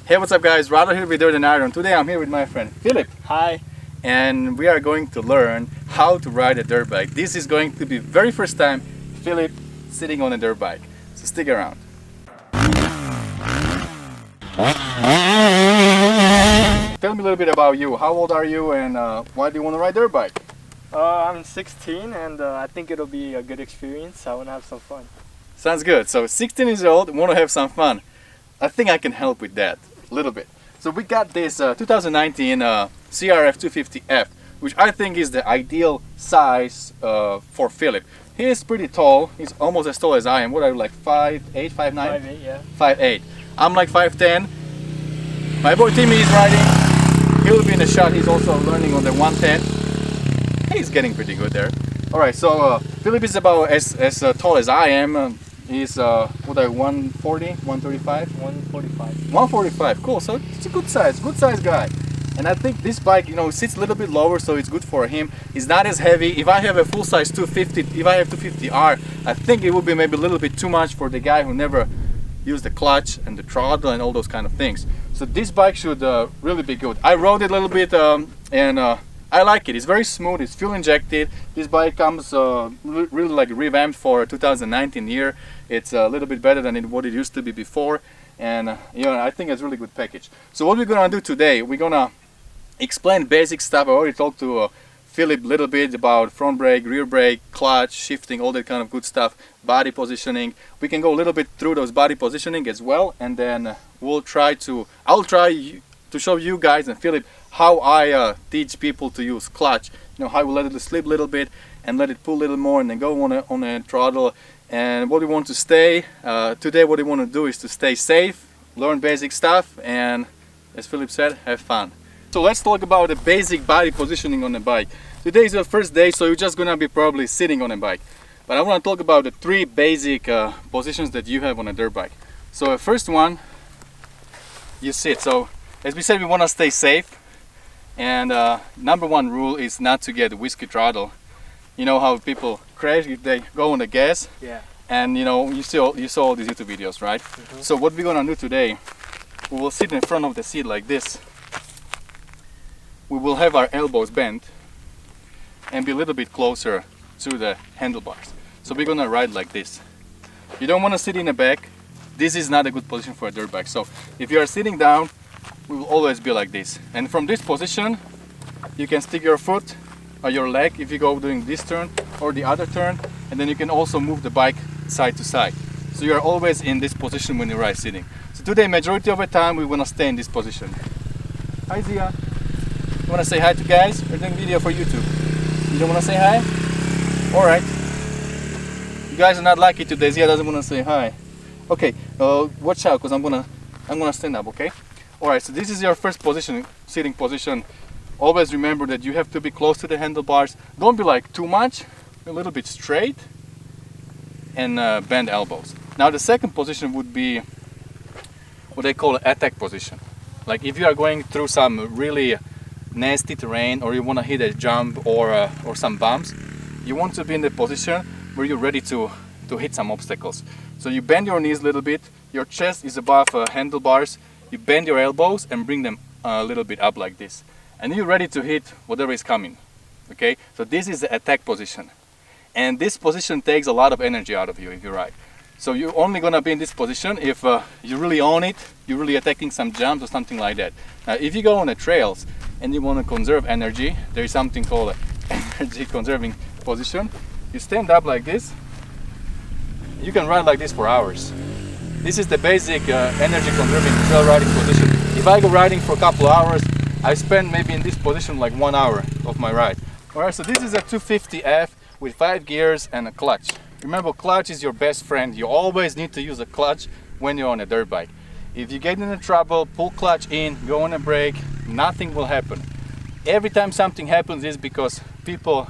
Hey, what's up guys, Rado here with Dirt and Iron. Today I'm here with my friend Philip. Hi. And we are going to learn how to ride a dirt bike. This is going to be very first time Philip sitting on a dirt bike. So stick around. Tell me a little bit about you. How old are you and why do you want to ride dirt bike? I'm 16 and I think it'll be a good experience. I want to have some fun. Sounds good. So 16 years old, want to have some fun. I think I can help with that a little bit. So we got this 2019 CRF250f, which I think is the ideal size for Philip. He is pretty tall. He's almost as tall as I am. What are you, like 5'8", 5'9"? 5'8", yeah. 5'8". I'm like 5'10". My boy Timmy is riding. He'll be in the shot. He's also learning on the 110. He's getting pretty good there. Alright, so Philip is about as tall as I am. He's what are you, 140, 135? 145. 145, cool. So it's a good size guy. And I think this bike, you know, sits a little bit lower, so it's good for him. It's not as heavy. If I have a full size 250, if I have 250R, I think it would be maybe a little bit too much for the guy who never used the clutch and the throttle and all those kind of things. So this bike should really be good. I rode it a little bit and I like it. It's very smooth. It's fuel injected. This bike comes really like revamped for 2019 year. It's a little bit better than what it used to be before, and you know, I think it's a really good package. So what we're gonna do today, we're gonna explain basic stuff. I already talked to Philip a little bit about front brake, rear brake, clutch, shifting, all that kind of good stuff, body positioning. We can go a little bit through those body positioning as well, and then I'll try to show you guys and Philip how I teach people to use clutch. You know, how we let it slip a little bit and let it pull a little more and then go on a throttle. And what we want to stay today, what we want to do is to stay safe, learn basic stuff, and as Philip said, have fun. So let's talk about the basic body positioning on the bike. Today is your first day, so you're just gonna be probably sitting on a bike. But I want to talk about the three basic positions that you have on a dirt bike. So the first one, you sit. So as we said, we want to stay safe, and number one rule is not to get whiskey throttle. You know how people crash if they go on the gas? Yeah. And you know, you saw all these YouTube videos, right? Mm-hmm. So what we're gonna do today, we will sit in front of the seat like this. We will have our elbows bent and be a little bit closer to the handlebars. So we're gonna ride like this. You don't want to sit in the back. This is not a good position for a dirt bike. So if you are sitting down, we will always be like this. And from this position, you can stick your foot or your leg if you go doing this turn or the other turn, and then you can also move the bike side to side. So you are always in this position when you ride sitting. So today, majority of the time, we want to stay in this position. Hi Zia. You want to say hi to guys? We're doing video for YouTube. You don't want to say hi? Alright. You guys are not lucky today. Zia doesn't want to say hi. Okay, watch out, because I'm gonna stand up, okay? Alright, so this is your first position, sitting position. Always remember that you have to be close to the handlebars. Don't be like too much, a little bit straight, and bend elbows. Now the second position would be what they call an attack position. Like if you are going through some really nasty terrain, or you want to hit a jump or some bumps, you want to be in the position where you're ready to hit some obstacles. So you bend your knees a little bit, your chest is above handlebars, you bend your elbows and bring them a little bit up like this. And you're ready to hit whatever is coming. Okay, so this is the attack position. And this position takes a lot of energy out of you if you ride. So you're only gonna be in this position if you really own it, you're really attacking some jumps or something like that. Now if you go on the trails and you want to conserve energy, there is something called an energy conserving position. You stand up like this. You can ride like this for hours. This is the basic energy conserving trail riding position. If I go riding for a couple hours, I spend maybe in this position like 1 hour of my ride. Alright, so this is a 250F with 5 gears and a clutch. Remember, clutch is your best friend. You always need to use a clutch when you're on a dirt bike. If you get into trouble, pull clutch in, go on a brake, nothing will happen. Every time something happens is because people,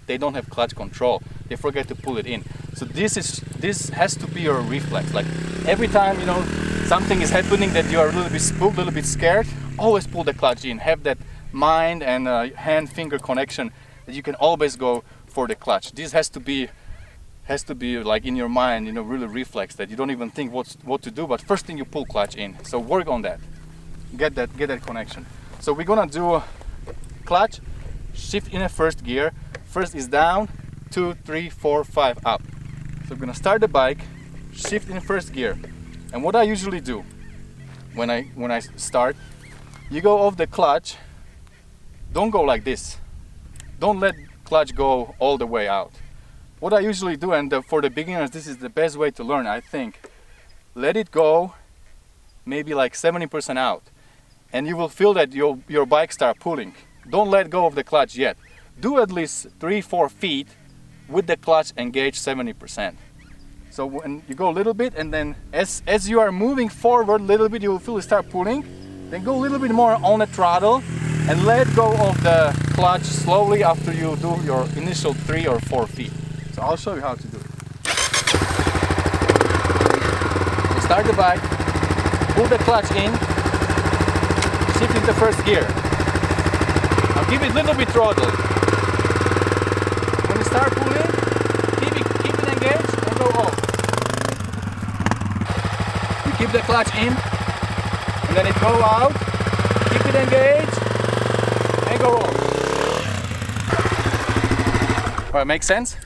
they don't have clutch control. They forget to pull it in. So this has to be your reflex. Like every time, you know, something is happening that you are a little bit spooked, a little bit scared, always pull the clutch in. Have that mind and hand-finger connection that you can always go for the clutch. This has to be like in your mind, you know, really reflex that you don't even think what to do, but first thing you pull clutch in. So work on that. get that connection. So we're gonna do clutch, shift in a first gear. First is down, 2, 3, 4, 5 up. So we're gonna start the bike, shift in first gear. And what I usually do when I start, you go off the clutch. Don't go like this. Don't let clutch go all the way out. What I usually do, and for the beginners, this is the best way to learn, I think. Let it go maybe like 70% out. And you will feel that your bike start pulling. Don't let go of the clutch yet. Do at least 3-4 feet with the clutch engaged 70%. So when you go a little bit, and then as you are moving forward a little bit, you will feel it start pulling. Then go a little bit more on the throttle and let go of the clutch slowly after you do your initial 3 or 4 feet. So I'll show you how to do it. You start the bike, pull the clutch in, shift into first gear. Now give it a little bit throttle. When you start pulling, keep it engaged and go off. You keep the clutch in and then it go out, keep it engaged and go off. Alright, makes sense?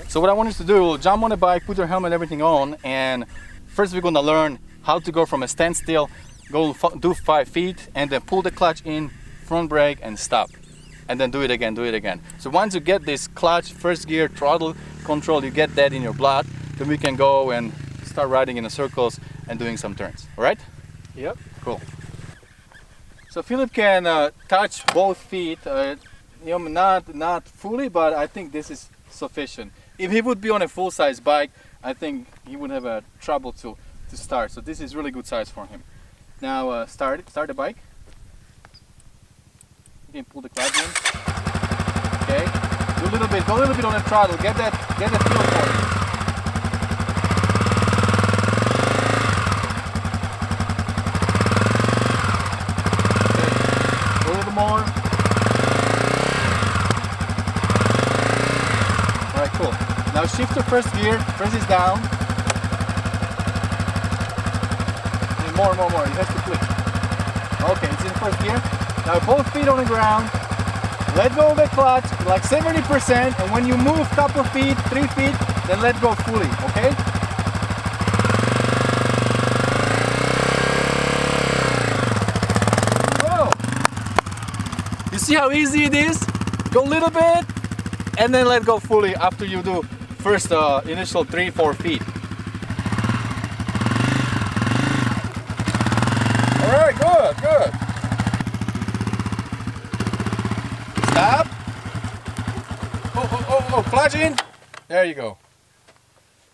So what I want you to do, we'll jump on the bike, put your helmet, everything on, and first we're going to learn how to go from a standstill, do 5 feet, and then pull the clutch in, front brake, and stop. And then do it again. So once you get this clutch, first gear, throttle control, you get that in your blood, then we can go and start riding in the circles and doing some turns. All right? Yep. Cool. So Philip can touch both feet, not fully, but I think this is sufficient. If he would be on a full-size bike, I think he would have trouble to start. So this is really good size for him. Now start the bike. You can pull the clutch in. Okay. Go a little bit on the throttle. Get that feel for it. Okay. Go a little more. Alright, cool. Now shift to first gear. First is down. And more. It has to click. Okay, it's in first gear. Now both feet on the ground. Let go of the clutch, like 70%, and when you move a couple feet, 3 feet, then let go fully, okay? Whoa! You see how easy it is? Go a little bit, and then let go fully after you do first initial 3-4 feet. Alright, good. Stop. Oh, clutch in. There you go.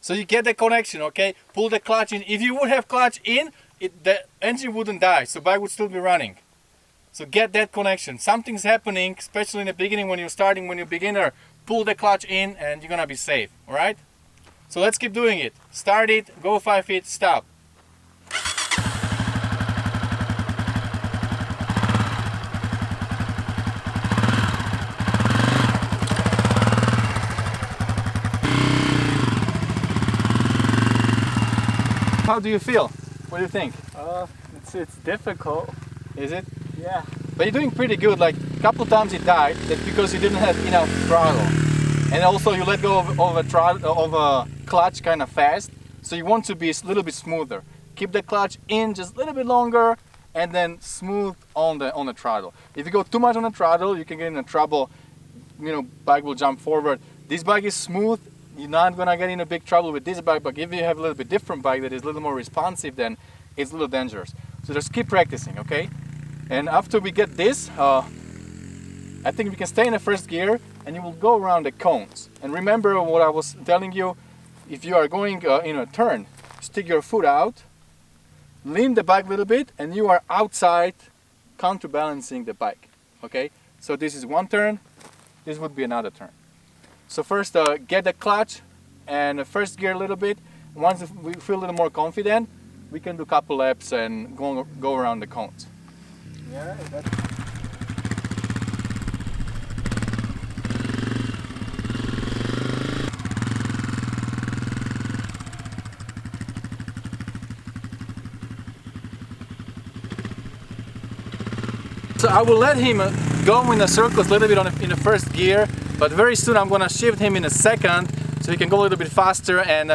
So you get the connection, okay? Pull the clutch in. If you would have clutch in, the engine wouldn't die, so bike would still be running. So get that connection. Something's happening, especially in the beginning when you're starting, when you're a beginner. Pull the clutch in and you're gonna be safe, all right? So let's keep doing it. Start it, go 5 feet, stop. How do you feel? What do you think? It's difficult. Is it? Yeah. But you're doing pretty good. Like a couple times it died. That's because you didn't have enough throttle, and also you let go of a clutch kind of fast. So you want to be a little bit smoother. Keep the clutch in just a little bit longer, and then smooth on the throttle. If you go too much on the throttle, you can get into trouble. Bike will jump forward. This bike is smooth. You're not gonna get in a big trouble with this bike, but if you have a little bit different bike that is a little more responsive, then it's a little dangerous. So just keep practicing, okay? And after we get this, I think we can stay in the first gear and you will go around the cones. And remember what I was telling you, if you are going in a turn, stick your foot out, lean the bike a little bit, and you are outside counterbalancing the bike, okay? So this is one turn, this would be another turn. So first get the clutch and first gear a little bit. Once we feel a little more confident, we can do a couple laps and go around the cones. Yeah, So I will let him go in the circles a little bit in the first gear, but very soon I'm gonna shift him in a second so he can go a little bit faster and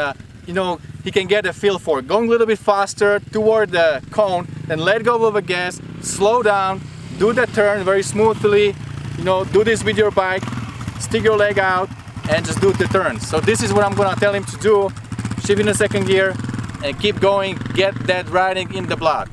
you know, he can get a feel for it. Going a little bit faster toward the cone, then let go of the gas, slow down, do the turn very smoothly, you know, do this with your bike, stick your leg out and just do the turn. So this is what I'm gonna tell him to do, shift in the second gear and keep going, get that riding in the blood.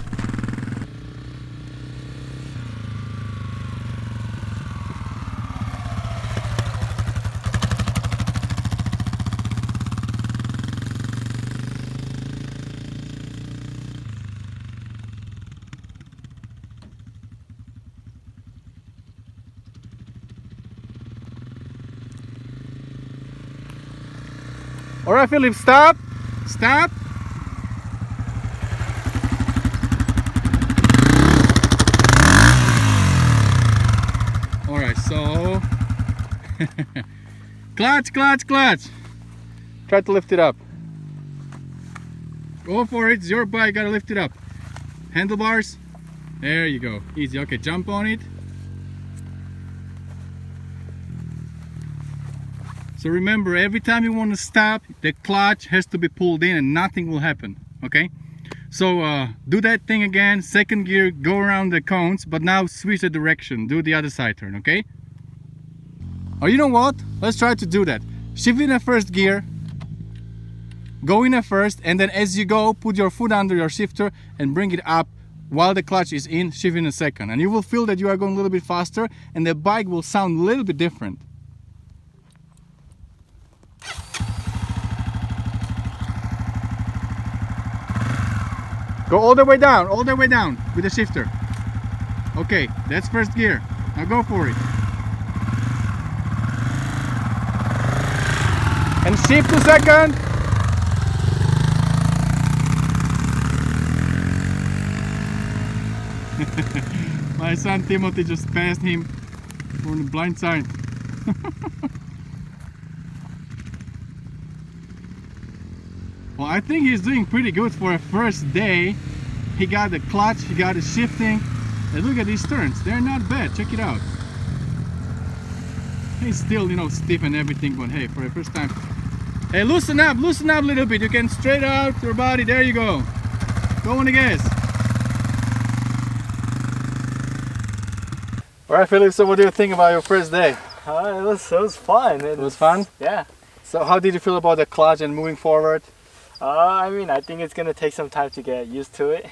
All right, Philip, stop, stop. All right, so clutch, clutch, clutch. Try to lift it up. Go for it, it's your bike, gotta lift it up. Handlebars, there you go, easy. Okay, jump on it. So remember, every time you want to stop, the clutch has to be pulled in and nothing will happen, okay? So do that thing again, second gear, go around the cones, but now switch the direction, do the other side turn, okay? Or you know what? Let's try to do that. Shift in the first gear, go in the first, and then as you go, put your foot under your shifter and bring it up while the clutch is in, shift in a second. And you will feel that you are going a little bit faster and the bike will sound a little bit different. Go all the way down with the shifter. Okay, that's first gear. Now go for it. And shift to second. My son Timothy just passed him on the blind side. Well, I think he's doing pretty good for a first day. He got the clutch, he got the shifting. And look at these turns, they're not bad, check it out. He's still, you know, stiff and everything, but hey, for the first time. Hey, loosen up a little bit. You can straight out your body, there you go. Go on the gas. Alright, Philip, so what do you think about your first day? It was fun. It was fun? Yeah. So how did you feel about the clutch and moving forward? I mean, I think it's gonna take some time to get used to it,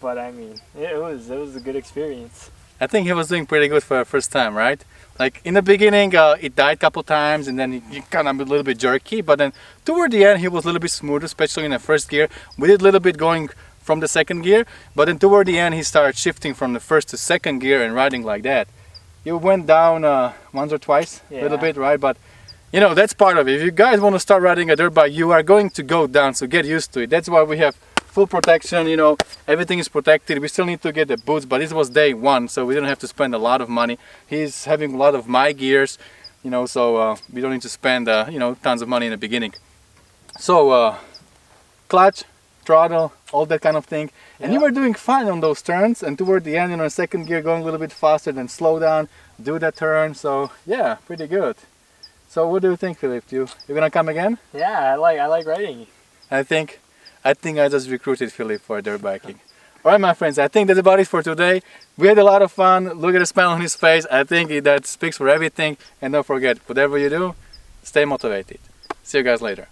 but I mean, it was a good experience. I think he was doing pretty good for the first time, right? Like in the beginning, it died a couple times, and then he kind of a little bit jerky. But then toward the end, he was a little bit smoother, especially in the first gear. We did a little bit going from the second gear, but then toward the end, he started shifting from the first to second gear and riding like that. You went down once or twice, a little bit, right? But you know, that's part of it. If you guys want to start riding a dirt bike, you are going to go down, so get used to it. That's why we have full protection, you know, everything is protected. We still need to get the boots, but this was day one, so we didn't have to spend a lot of money. He's having a lot of my gears, you know, so we don't need to spend, you know, tons of money in the beginning. So, clutch, throttle, all that kind of thing. And you were doing fine on those turns, and toward the end, you know, second gear going a little bit faster, then slow down, do that turn. So, yeah, pretty good. So what do you think, Philip? You're gonna come again? Yeah, I like riding. I think I just recruited Philip for dirt biking. Alright, my friends, I think that's about it for today. We had a lot of fun. Look at the smile on his face. I think that speaks for everything. And don't forget, whatever you do, stay motivated. See you guys later.